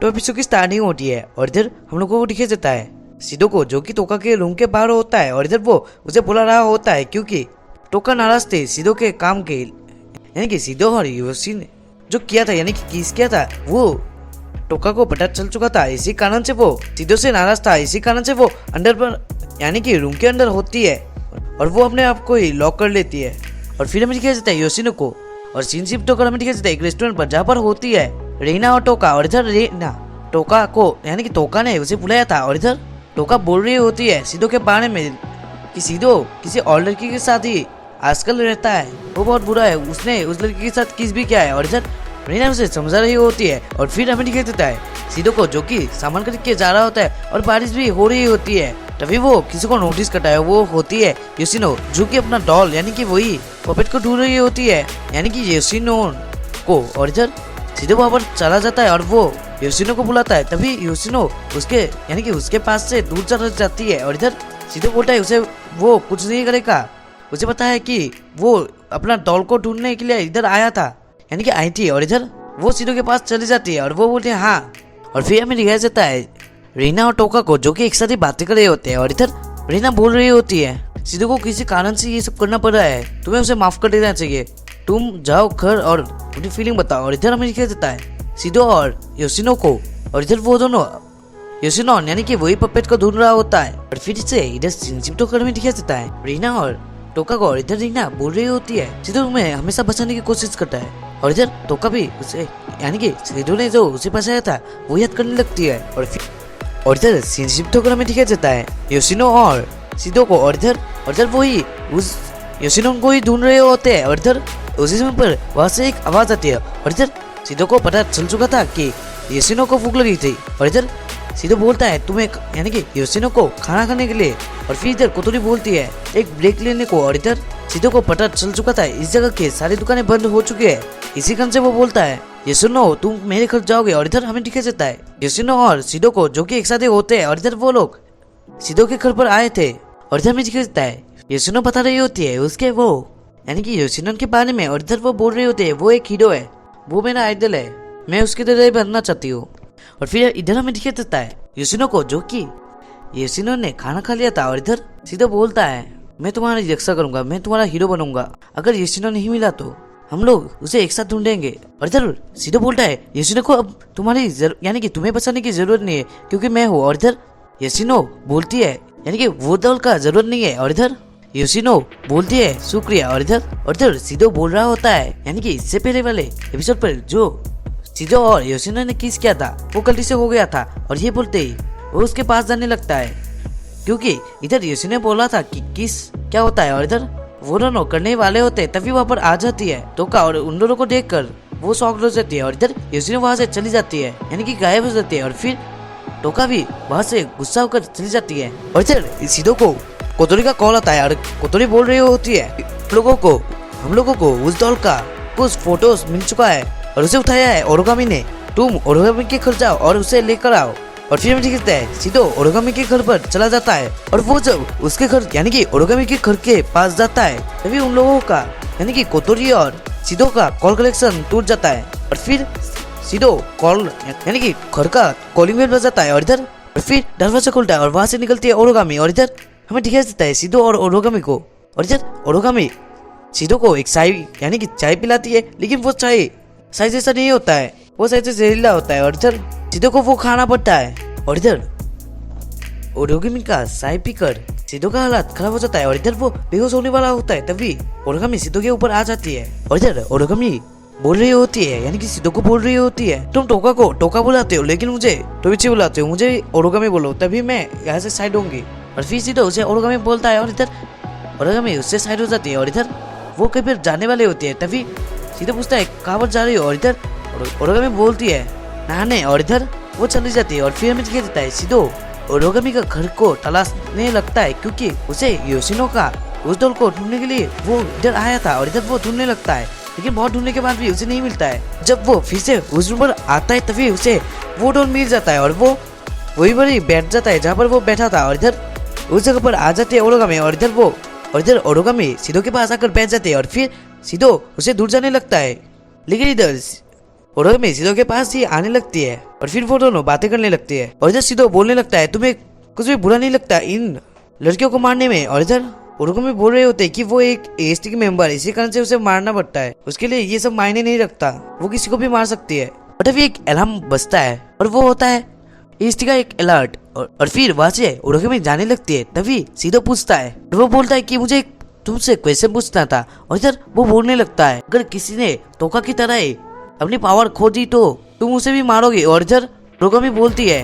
तो एपिसोड की स्टार्टिंग होती है और इधर हम लोगों को दिखाई देता है सिदो को, जो कि टोका के रूम के बाहर होता है और इधर वो उसे बुला रहा होता है क्योंकि टोका नाराज थे सिदो के काम के, यानी कि सिदो और योशी ने जो किया था यानी कि किस किया था वो टोका को पता चल चुका था। इसी कारण से वो सिदो से नाराज था, इसी कारण से वो अंदर पर यानी कि रूम के अंदर होती है और वो अपने आप को ही लॉक कर लेती है। और फिर हमें दिखाया जाता है योशिनो को और सीन शिफ्ट होकर हमें दिखाया जाता है एक रेस्टोरेंट पर जहाँ पर होती है रीना और टोका। और इधर रीना टोका को यानी कि टोका ने उसे बुलाया था और इधर टोका बोल रही होती है सिदो के बारे में कि सिदो किसी और लड़की के साथ ही आजकल रहता है, वो बहुत बुरा है, उसने उस लड़की के साथ किस भी किया है। और इधर रीना उसे समझा रही होती है और फिर हमें दिखाई देता है सिदो को जो कि सामान खरीद के जा रहा होता है और बारिश भी हो रही होती है। तभी वो किसी को नोटिस करता है, वो होती है योशिनो जो कि अपना डॉल यानी कि वही पपेट को ढूंढ रही होती है यानी कि योशिनो को। और इधर सिदो वहाँ पर चला जाता है और वो योशिनो को बुलाता है। तभी योशिनो उसके यानी कि उसके पास से दूर चल जाती है और इधर सिदो बोलता है उसे वो कुछ नहीं करेगा, उसे पता है कि वो अपना डॉल को ढूंढने के लिए इधर आया था यानी कि आई थी। और इधर वो सिदो के पास चली जाती है और वो बोलते हैं हाँ। और फिर हमें दिखाया जाता है रीना और टोका को जो कि एक साथ ही बातें कर रहे होते हैं और इधर रीना बोल रही होती है सिदो को किसी कारण से ये सब करना पड़ रहा है, तुम्हें उसे माफ कर देना चाहिए, तुम जाओ घर और अपनी फीलिंग बताओ। और इधर हमें दिखाया जाता है सिदो और योशिनो को और इधर वो दोनों योशिनो यानी कि वही पपेट को ढूंढ रहा होता है। और फिर से इधर शिफ्ट होकर हमें दिखाया जाता है रीना और टोका को और इधर रीना बोल रही होती है सिदो तुम्हें हमेशा बचाने की कोशिश करता है। और इधर टोका भी उसे यानी कि सिदो ने जो उसे बचाया था वो याद करने लगती है। और इधर सीन शिफ्ट होकर हमें दिखाया जाता है योशिनो और सिदो को और इधर वही उस योशिनो को ही ढूंढ रहे होते हैं। और इधर उसी समय पर वहां से एक आवाज आती है और इधर सिदो को पता चल चुका था कि योशिनो को भूख लगी थी। और इधर सिदो बोलता है तुम्हें यानी कि योशिनो को खाना खाने के लिए। और फिर इधर कोतोरी बोलती है एक ब्रेक लेने को। और इधर सिदो को पता चल चुका था इस जगह के सारी दुकानें बंद हो चुकी है, इसी कारण से वो बोलता है योशिनो तुम मेरे घर जाओगे। और इधर हमें दिखाया जाता है योशिनो और सिदो को जो कि एक साथ होते हैं और इधर वो लोग सिदो के घर पर आए थे। और इधर हमें दिखाया जाता है योशिनो बता रही होती है उसके वो यानी कि योशिनो के बारे में। और इधर वो बोल रही होती है वो एक हीरो है, वो मेरा आइडल है, मैं उसकी तरह बनना चाहती हूँ। और फिर इधर हमें दिखाया जाता है योशिनो को जो कि योशिनो ने खाना खा लिया था और इधर सिदो बोलता है मैं तुम्हारी रक्षा करूंगा, मैं तुम्हारा हीरो बनूंगा, अगर योशिनो नहीं मिला तो हम लोग उसे एक साथ ढूंढेंगे। और इधर सिदो बोलता है योशिनो को अब तुम्हारी यानी कि तुम्हें बचाने की जरूरत नहीं है क्योंकि मैं हूँ। और इधर योशिनो बोलती है यानी कि वो दल का जरूरत नहीं है। और इधर योशिनो बोलती है शुक्रिया। और इधर सिदो बोल रहा होता है यानी कि इससे पहले वाले एपिसोड पर जो सिदो और योशिनो ने किस किया था वो गलती से हो गया था। और ये बोलते ही वो उसके पास जाने लगता है क्योंकि इधर योशिनो ने बोला था कि किस क्या होता है। और इधर वो दोनों करने वाले होते हैं तभी वहाँ पर आ जाती है टोका और उन दोनों को देखकर वो शॉक हो जाती है। और इधर योशिनो वहाँ से चली जाती है यानी कि गायब हो जाती है। और फिर टोका भी वहाँ से गुस्सा होकर चली जाती है। और इधर सिदो को कोतोरी का कॉल आता है और कोतोरी बोल रही होती है हम लोगों को उस डॉल का कुछ फोटोज मिल चुका है और उसे उठाया है ओरोगामी ने, तुम ओरोगामी के घर जाओ और उसे लेकर आओ। और फिर हमें दिखता है सिदो ओरोगामी के घर पर चला जाता है और वो जब उसके घर यानी कि ओरोगामी के घर के पास जाता है तभी उन लोगों का यानी कि कोतोरी और सिदो का कॉल कलेक्शन टूट जाता है। और फिर सिदो कॉल यानी कि घर का कॉलिंग बेल बजाता है और इधर फिर दरवाजा खुलता है और वहां से निकलती है ओरोगामी। और इधर हमें दिखाया जाता है सिदो और ओरोगामी को। और इधर ओरोगामी सिदो को एक यानी कि चाय पिलाती है, लेकिन वो चाय जैसा नहीं होता है, वो शायद से जहरीला होता है। और इधर सिदो को वो खाना पड़ता है। और इधर ओरोगामी का चाय पीकर सिदो का हालत खराब हो जाता है और इधर वो बेहोश होने वाला होता है तभी ओरोगामी सिदो के ऊपर आ जाती है। और इधर ओरोगामी बोल रही होती है यानी कि सिदो को बोल रही होती है तुम टोका को टोका बुलाते हो लेकिन मुझे टोबिची बुलाते हो, मुझे ओरोगामी बोलो तभी मैं यहाँ से साइड होंगी। और फिर सिदो उसे ओरोगामी बोलता है और इधर ओरोगामी उससे साइड हो जाती है। और इधर वो कहीं पर जाने वाले होते हैं तभी सिदो पूछता है कहाँ पर जा रही हो। और इधर ओरोगामी बोलती है नहाने। और इधर वो चली जाती है। और फिर हमें दिखाई देता है सिदो ओरोगामी का घर को तलाशने लगता है क्योंकि उसे योशिनो का उस डॉल को ढूंढने के लिए वो इधर आया था। और इधर वो ढूंढने लगता है लेकिन बहुत ढूंढने के बाद भी उसे नहीं मिलता है। जब वो फिर से उस रूम पर आता है तभी उसे वो डॉल मिल जाता है और वो वही पर ही बैठ जाता है जहाँ पर वो बैठा था। और इधर उस जगह पर आ जाती है ओरोगामी। और इधर ओरोगामी सिदो के पास आकर बैठ जाते हैं और फिर सिदो उसे दूर जाने लगता है। लेकिन इधर ओरोगमी सिदो के पास ही आने लगती है और फिर वो दोनों बातें करने लगती है। और इधर सिदो बोलने लगता है तुम्हें कुछ भी बुरा नहीं लगता इन लड़कियों को मारने में। और इधर ओरोगमी बोल रहे होते हैं कि वो एक एएसटी की मेंबर, इसी कारण से उसे मारना पड़ता है, उसके लिए ये सब मायने नहीं रखता, वो किसी को भी मार सकती है। और तभी एक अलार्म बजता है और वो होता है एएसटी का एक अलर्ट। और फिर वहां से ओरोगमी जाने लगती है। तभी सिदो पूछता है और वो बोलता है कि मुझे तुमसे क्वेश्चन पूछना था। और इधर वो बोलने लगता है अगर किसी ने टोका की तरह ही अपनी पावर खो दी तो तुम उसे भी मारोगे। और इधर ओरोगमी बोलती है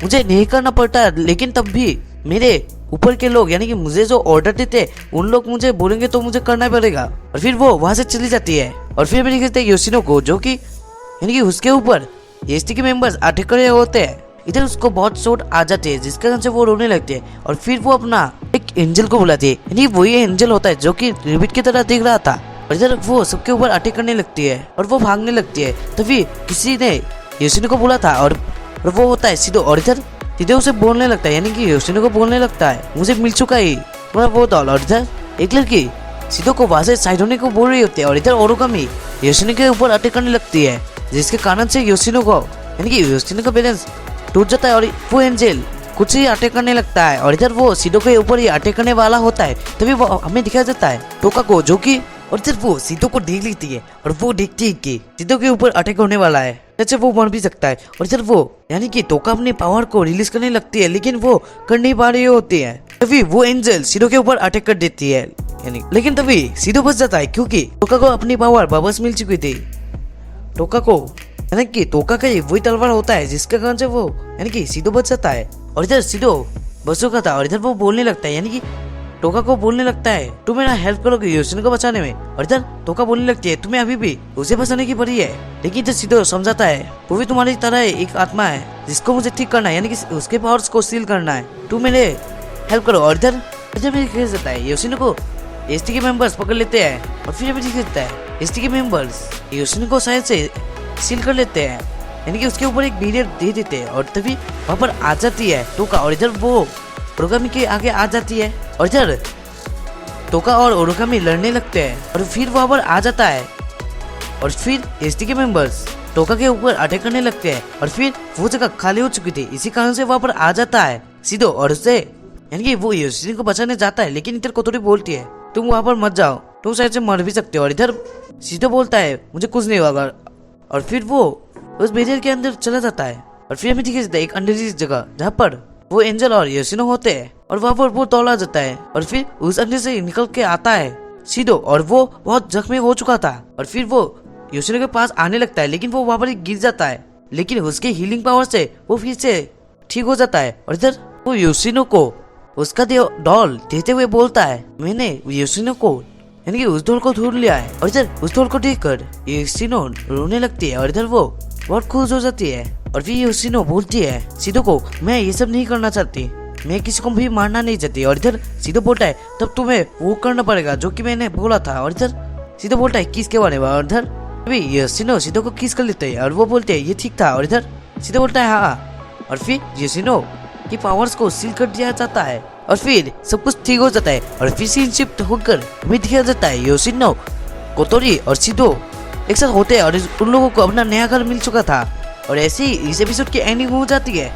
मुझे नहीं करना पड़ता, लेकिन तब भी मेरे ऊपर के लोग यानी कि मुझे जो ऑर्डर देते उन लोग मुझे बोलेंगे तो मुझे करना पड़ेगा। और फिर वो वहां से चली जाती है। और फिर मैंने कहते हैं योशिनो को, जो कि यानी कि उसके ऊपर एएसटी के मेंबर्स अटैक कर रहे होते हैं। इधर उसको बहुत चोट आ जाती है जिसके कारण से वो रोने लगती है। और फिर वो अपना एक एंजल को बुलाती है, यानी वही एंजल होता है जो कि रिबिट की तरह दिख रहा था। और इधर वो सबके ऊपर अटैक करने लगती है और वो भागने लगती है। तभी किसी ने योशिनो को बोला था और वो होता है सिदो। और इधर सीधे उसे बोलने लगता है, यानी कि योशिनो को बोलने लगता है मुझे मिल चुका है तुम्हारा वो डॉल। और इधर एक लड़की सिदो को वहां से साइड होने को बोल रही होती है। और इधर ओरोगमी योशिनो के ऊपर अटैक करने लगती है जिसके कारण से योशिनो को यानी कि योशिनो का बैलेंस टूट जाता है और वो एंजल कुछ ही अटैक करने लगता है। और इधर वो सिदो के ऊपर ही अटैक करने वाला होता है। तभी वो हमें दिखाया जाता है टोका को, जो कि और इधर वो सिदो को देख लेती है और वो देखती है कि सिदो के ऊपर अटैक होने वाला है, जैसे वो मर भी सकता है। और इधर वो यानी कि टोका अपनी पावर को रिलीज करने लगती है, लेकिन वो कर नहीं पा रही होती है। तभी वो एंजल सिदो के ऊपर अटैक कर देती है, यानी लेकिन तभी सिदो बच जाता है क्योंकि टोका को अपनी पावर वापस मिल चुकी थी। टोका को यानी कि टोका का ही वही तलवार होता है जिसके कारण से वो यानी कि सिदो बच जाता है। और इधर सिदो बच चुका था। और इधर वो बोलने लगता है, यानी कि टोका को बोलने लगता है तुम मेरा हेल्प करोगे योशिनो को बचाने में। और इधर टोका बोलने लगती है तुम्हें अभी भी उसे बचाने की पड़ी है, लेकिन इधर सिदो समझाता है वो भी तुम्हारी तरह एक आत्मा है जिसको मुझे ठीक करना है, यानी कि उसके पावर्स को सील करना है, तुम मेरे हेल्प करो। और इधर मेरे खेल जाता है योशिनो को एएसटी के मेंबर्स पकड़ लेते हैं। और फिर मुझे कहता है एएसटी के मेंबर्स योशिनो को शायद से सील कर लेते हैं, यानी कि उसके ऊपर एक बैरियर दे देते हैं। और तभी वहां पर आ जाती है टोका और इधर वो ओरोगमी के आगे आ जाती है। और इधर टोका और ओरोगमी लड़ने लगते हैं और फिर वहां पर आ जाता है। और फिर एएसटी के मेंबर्स टोका के ऊपर अटैक करने लगते हैं। और फिर वो जगह खाली हो चुकी थी, इसी कारण से वहां पर आ जाता है सिदो और उससे यानी कि वो योशिनो को बचाने जाता है। लेकिन इधर कोतोरी बोलती है तुम वहां पर मत जाओ, तुम शायद से मर भी सकते हो। और इधर सिदो बोलता है मुझे कुछ नहीं होगा। और फिर वो उस बैरियर के अंदर चला जाता है। और फिर हमें दिखाई देता है एक अंधेरी जगह जहाँ पर वो एंजल और योशिनो होते हैं। और वहां पर वो तोड़ा जाता है और फिर उस अंधेरे से निकल के आता है सिदो और वो बहुत जख्मी हो चुका था। और फिर वो योशिनो के पास आने लगता है, लेकिन वो वहां पर गिर जाता है, लेकिन उसके हीलिंग पावर से वो फिर से ठीक हो जाता है। और इधर वो योशिनो को उसका डॉल देते हुए बोलता है मैंने योशिनो को यानी कि उस डॉल को ढूंढ लिया है। और इधर उस डॉल को देखकर योशिनो रोने लगती है और इधर वो बहुत खुश हो जाती है। और फिर योशिनो बोलती है सिदो को मैं ये सब नहीं करना चाहती, मैं किसी को भी मारना नहीं चाहती। और इधर सिदो बोलता है तब तुम्हें वो करना पड़ेगा जो कि मैंने बोला था। और इधर सिदो बोलता है किस के बारे में। और इधर अभी योशिनो सिदो को किस कर लेते हैं और वो बोलते हैं ये ठीक था। और इधर सिदो बोलता है हाँ। और फिर योशिनो की पावर्स को सील कर दिया जाता है और फिर सब कुछ ठीक हो जाता है। और फिर सीन शिफ्ट होकर हमें दिखाया जाता है योशिनो, कोतोरी और सिदो एक साथ होते हैं और उन लोगों को अपना नया घर मिल चुका था। और ऐसे ही इस एपिसोड की एंडिंग हो जाती है।